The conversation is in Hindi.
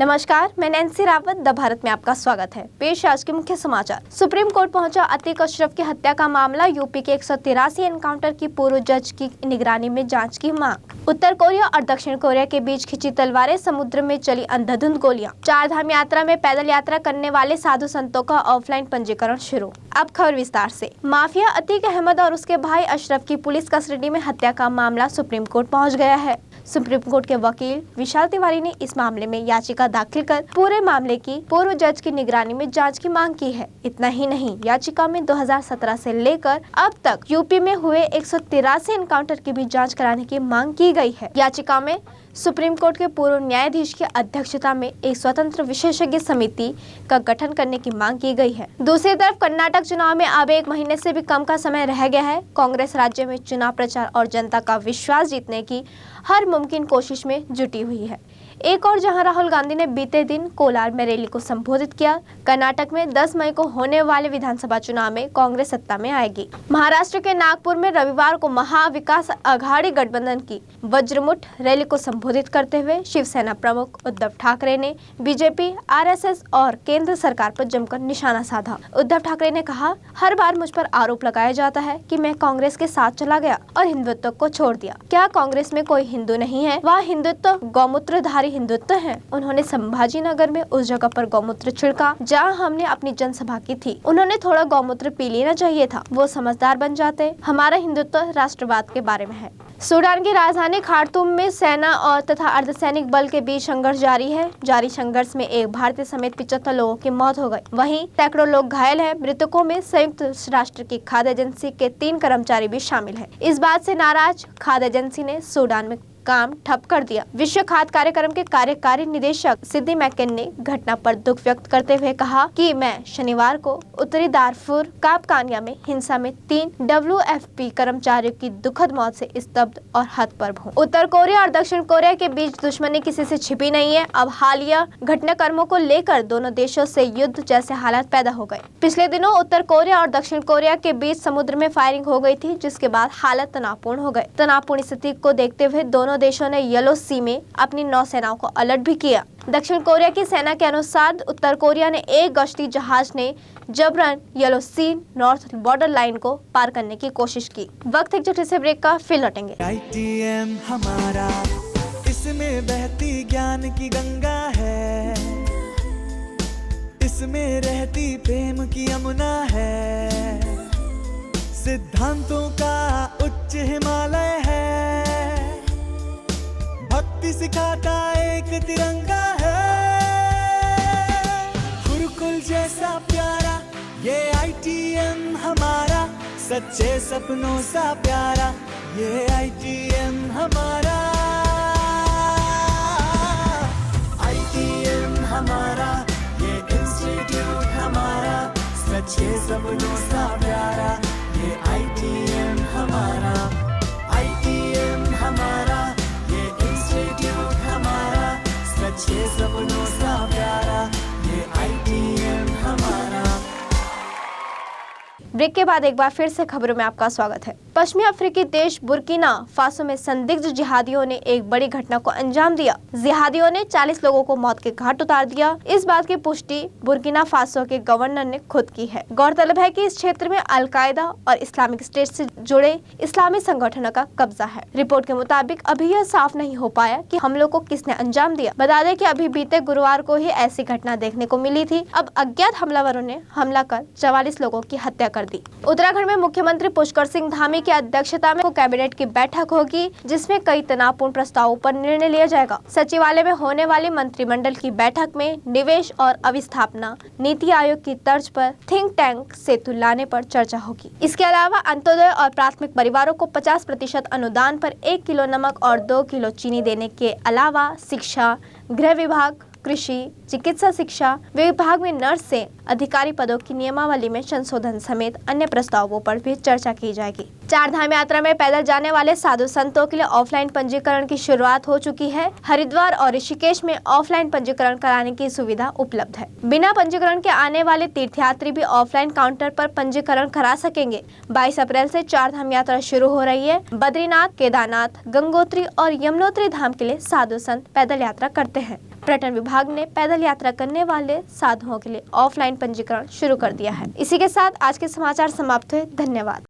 नमस्कार, मैं नैन्सी रावत द भारत में आपका स्वागत है। पेश आज के मुख्य समाचार। सुप्रीम कोर्ट पहुंचा अतीक अशरफ की हत्या का मामला। यूपी के 183 एनकाउंटर की पूर्व जज की निगरानी में जांच की मांग। उत्तर कोरिया और दक्षिण कोरिया के बीच खिंची तलवारें, समुद्र में चली अंधाधुंध गोलियां। चार धाम यात्रा में पैदल यात्रा करने वाले साधु संतों का ऑफलाइन पंजीकरण शुरू। अब खबर विस्तार से। माफिया अतीक अहमद और उसके भाई अशरफ की पुलिस कस्टडी में हत्या का मामला सुप्रीम कोर्ट पहुंच गया है। सुप्रीम कोर्ट के वकील विशाल तिवारी ने इस मामले में याचिका दाखिल कर पूरे मामले की पूर्व जज की निगरानी में जांच की मांग की है। इतना ही नहीं, याचिका में 2017 से लेकर अब तक यूपी में हुए 183 एनकाउंटर की भी जांच कराने की मांग की गई है। याचिका में सुप्रीम कोर्ट के पूर्व न्यायाधीश की अध्यक्षता में एक स्वतंत्र विशेषज्ञ समिति का गठन करने की मांग की गई है। दूसरी तरफ कर्नाटक चुनाव में अब 1 महीने से भी कम का समय रह गया है। कांग्रेस राज्य में चुनाव प्रचार और जनता का विश्वास जीतने की हर मुमकिन कोशिश में जुटी हुई है। एक और जहां राहुल गांधी ने बीते दिन कोलार में रैली को संबोधित किया। कर्नाटक में 10 मई को होने वाले विधानसभा चुनाव में कांग्रेस सत्ता में आएगी। महाराष्ट्र के नागपुर में रविवार को महाविकास आघाड़ी गठबंधन की वज्रमुठ रैली को संबोधित करते हुए शिवसेना प्रमुख उद्धव ठाकरे ने बीजेपी, आरएसएस और केंद्र सरकार पर जमकर निशाना साधा। उद्धव ठाकरे ने कहा, हर बार मुझ पर आरोप लगाया जाता है कि मैं कांग्रेस के साथ चला गया और हिंदुत्व को छोड़ दिया। क्या कांग्रेस में कोई हिंदू नहीं है? वह हिंदुत्व गौमूत्रधारी हिंदुत्व है। उन्होंने संभाजी नगर में उस जगह पर गौमूत्र छिड़का जहां हमने अपनी जनसभा की थी। उन्होंने थोड़ा गौमूत्र पी लेना चाहिए था, वो समझदार बन जाते। हमारा हिंदुत्व राष्ट्रवाद के बारे में है। सूडान की राजधानी खार्तूम में सेना और तथा अर्धसैनिक बल के बीच संघर्ष जारी है। जारी संघर्ष में एक भारतीय समेत 75 लोगों की मौत हो गई। वहीं सैकड़ों लोग घायल हैं। मृतकों में संयुक्त राष्ट्र की खाद्य एजेंसी के 3 कर्मचारी भी शामिल हैं। इस बात से नाराज खाद्य एजेंसी ने सूडान में काम ठप कर दिया। विश्व खाद्य कार्यक्रम के कार्यकारी निदेशक सिद्दी मैकेन ने घटना पर दुख व्यक्त करते हुए कहा कि मैं शनिवार को उत्तरी दारफुर कापकानिया में हिंसा में 3 WFP कर्मचारियों की दुखद मौत से स्तब्ध और हतप्रभ हूँ। उत्तर कोरिया और दक्षिण कोरिया के बीच दुश्मनी किसी से छिपी नहीं है। अब हालिया घटनाक्रमों को लेकर दोनों देशों से युद्ध जैसे हालात पैदा हो गए। पिछले दिनों उत्तर कोरिया और दक्षिण कोरिया के बीच समुद्र में फायरिंग हो गई थी, जिसके बाद हालत तनावपूर्ण हो गए। तनावपूर्ण स्थिति को देखते हुए दोनों देशों ने येलो सी में अपनी नौसेनाओं को अलर्ट भी किया। दक्षिण कोरिया की सेना के अनुसार उत्तर कोरिया ने एक गश्ती जहाज ने जबरन येलो सी नॉर्थ बॉर्डर लाइन को पार करने की कोशिश की। वक्त एक छोटे से ब्रेक का, फिर लौटेंगे। ITM हमारा, इसमें बहती ज्ञान की गंगा है, इसमें रहती प्रेम की यमुना है, सिद्धांतों का उच्च हिमालय है, भक्ति सिखाता एक तिरंगा है, गुरुकुल जैसा प्यारा ये ITM हमारा, सच्चे सपनों सा प्यारा ये ITM हमारा, ITM हमारा, ये इंस्टीट्यूट हमारा, सच्चे सपनों सा प्यारा ये ITM हमारा, ITM हमारा, ये इंस्टीट्यूट हमारा, सच्चे सपनों सा प्यारा ये ITM हमारा। ब्रेक के बाद एक बार फिर से खबरों में आपका स्वागत है। पश्चिमी अफ्रीकी देश बुर्किना फासो में संदिग्ध जिहादियों ने एक बड़ी घटना को अंजाम दिया। जिहादियों ने 40 लोगों को मौत के घाट उतार दिया। इस बात की पुष्टि बुर्किना फासो के गवर्नर ने खुद की है। गौरतलब है कि इस क्षेत्र में अल-कायदा और इस्लामिक स्टेट से जुड़े इस्लामी संगठनों का कब्जा है। रिपोर्ट के मुताबिक अभी यह साफ नहीं हो पाया कि हमलों को किसने अंजाम दिया। बता दें कि अभी बीते गुरुवार को ही ऐसी घटना देखने को मिली थी। अब अज्ञात हमलावरों ने हमला कर 44 लोगों की हत्या कर दी। उत्तराखंड में मुख्यमंत्री पुष्कर सिंह धामी की अध्यक्षता में कैबिनेट की बैठक होगी, जिसमें कई तनावपूर्ण प्रस्तावों पर निर्णय लिया जाएगा। सचिवालय में होने वाली मंत्रिमंडल की बैठक में निवेश और अविस्थापना नीति आयोग की तर्ज पर थिंक टैंक सेतु लाने पर चर्चा होगी। इसके अलावा अंत्योदय और प्राथमिक परिवारों को 50% अनुदान पर 1 किलो नमक और 2 किलो चीनी देने के अलावा शिक्षा, गृह विभाग, कृषि, चिकित्सा शिक्षा विभाग में नर्स से अधिकारी पदों की नियमावली में संशोधन समेत अन्य प्रस्तावों पर भी चर्चा की जाएगी। चार धाम यात्रा में पैदल जाने वाले साधु संतों के लिए ऑफलाइन पंजीकरण की शुरुआत हो चुकी है। हरिद्वार और ऋषिकेश में ऑफलाइन पंजीकरण कराने की सुविधा उपलब्ध है। बिना पंजीकरण के आने वाले तीर्थयात्री भी ऑफलाइन काउंटर पर पंजीकरण करा सकेंगे। 22 अप्रैल से चार धाम यात्रा शुरू हो रही है। बद्रीनाथ, केदारनाथ, गंगोत्री और यमुनोत्री धाम के लिए साधु संत पैदल यात्रा करते हैं। पर्यटन विभाग ने पैदल यात्रा करने वाले साधुओं के लिए ऑफलाइन पंजीकरण शुरू कर दिया है। इसी के साथ आज के समाचार समाप्त हुए। धन्यवाद।